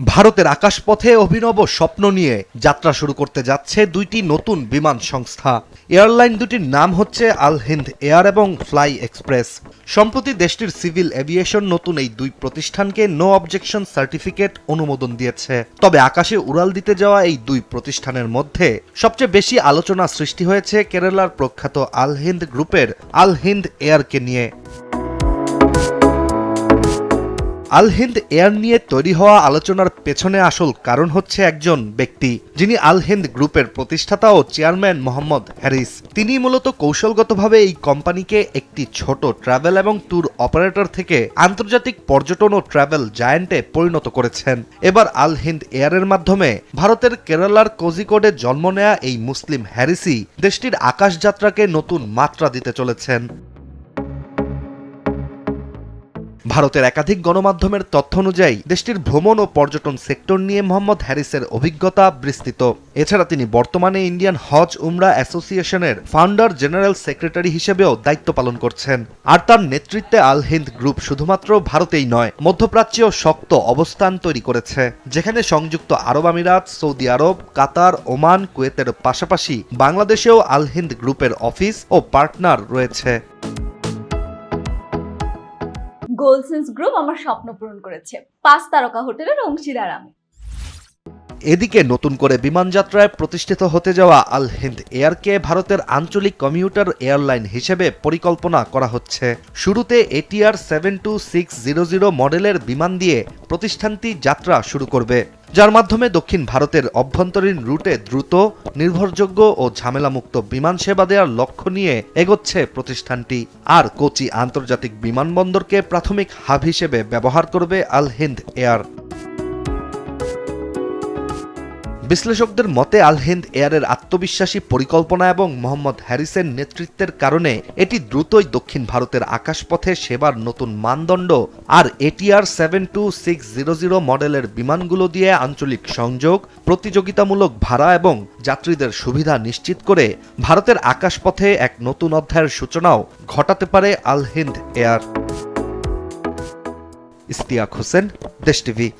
ভারতের আকাশপথে অভিনব স্বপ্ন নিয়ে যাত্রা শুরু করতে যাচ্ছে দুইটি নতুন বিমান সংস্থা। এয়ারলাইন দুটির নাম হচ্ছে আল হিন্দ এয়ার এবং ফ্লাই এক্সপ্রেস। সম্প্রতি দেশটির সিভিল এভিয়েশন নতুন এই দুই প্রতিষ্ঠানকে নো অবজেকশন সার্টিফিকেট অনুমোদন দিয়েছে। তবে আকাশে উড়াল দিতে যাওয়া এই দুই প্রতিষ্ঠানের মধ্যে সবচেয়ে বেশি আলোচনা সৃষ্টি হয়েছে কেরালার প্রখ্যাত আল হিন্দ গ্রুপের আল হিন্দ এয়ারকে নিয়ে। আল হিন্দ এয়ার নিয়ে তৈরি হওয়া আলোচনার পেছনে আসল কারণ হচ্ছে একজন ব্যক্তি, যিনি আল হিন্দ গ্রুপের প্রতিষ্ঠাতা ও চেয়ারম্যান মোহাম্মদ হ্যারিস। তিনি মূলত কৌশলগতভাবে এই কোম্পানিকে একটি ছোট ট্রাভেল এবং ট্যুর অপারেটর থেকে আন্তর্জাতিক পর্যটন ও ট্রাভেল জায়ান্টে পরিণত করেছেন। এবার আল হিন্দ এয়ারের মাধ্যমে ভারতের কেরালার কোজিকোডে জন্ম নেয়া এই মুসলিম হ্যারিসই দেশটির আকাশযাত্রাকে নতুন মাত্রা দিতে চলেছেন। ভারতের একাধিক গণমাধ্যমের তথ্য অনুযায়ী দেশটির ভ্রমণ ও পর্যটন সেক্টর নিয়ে মোহাম্মদ হ্যারিসের অভিজ্ঞতা বিস্তৃত। এছাড়া তিনি বর্তমানে ইন্ডিয়ান হজ উমরা অ্যাসোসিয়েশনের ফাউন্ডার জেনারেল সেক্রেটারি হিসেবেও দায়িত্ব পালন করছেন। আর তার নেতৃত্বে আল হিন্দ গ্রুপ শুধুমাত্র ভারতেই নয়, মধ্যপ্রাচ্যেও শক্ত অবস্থান তৈরি করেছে, যেখানে সংযুক্ত আরব আমিরাত, সৌদি আরব, কাতার, ওমান, কুয়েতের পাশাপাশি বাংলাদেশেও আল হিন্দ গ্রুপের অফিস ও পার্টনার রয়েছে। গোলসেন্স গ্রুপ আমার স্বপ্ন পূরণ করেছে, 5 তারকা হোটেলের অংশীদার আমি। এদিকে নতুন করে বিমান যাত্রায় প্রতিষ্ঠিত হতে যাওয়া আল হিন্দ এয়ারকে ভারতের আঞ্চলিক কমিউটার এয়ারলাইন হিসেবে পরিকল্পনা করা হচ্ছে। শুরুতে এটিআর 72600 মডেলের বিমান দিয়ে প্রতিষ্ঠানটি যাত্রা শুরু করবে, যার মাধ্যমে দক্ষিণ ভারতের অভ্যন্তরীণ রুটে দ্রুত, নির্ভরযোগ্য ও ঝামেলামুক্ত বিমান সেবা দেওয়ার লক্ষ্য নিয়ে এগোচ্ছে প্রতিষ্ঠানটি। আর কোচি আন্তর্জাতিক বিমানবন্দরকে প্রাথমিক হাব হিসেবে ব্যবহার করবে আল হিন্দ এয়ার। বিশ্লেষকদের মতে আল হিন্দ এয়ারের আত্মবিশ্বাসী পরিকল্পনা এবং মোহাম্মদ হ্যারিসের নেতৃত্বের কারণে এটি দ্রুতই দক্ষিণ ভারতের আকাশপথে সেবার নতুন মানদণ্ড আর এটিআর 72600 মডেলের বিমানগুলো দিয়ে আঞ্চলিক সংযোগ, প্রতিযোগিতামূলক ভাড়া এবং যাত্রীদের সুবিধা নিশ্চিত করে ভারতের আকাশপথে এক নতুন অধ্যায়ের সূচনাও ঘটাতে পারে আল হিন্দ এয়ার। ইশতিয়াক হোসেন, দেশ টিভি।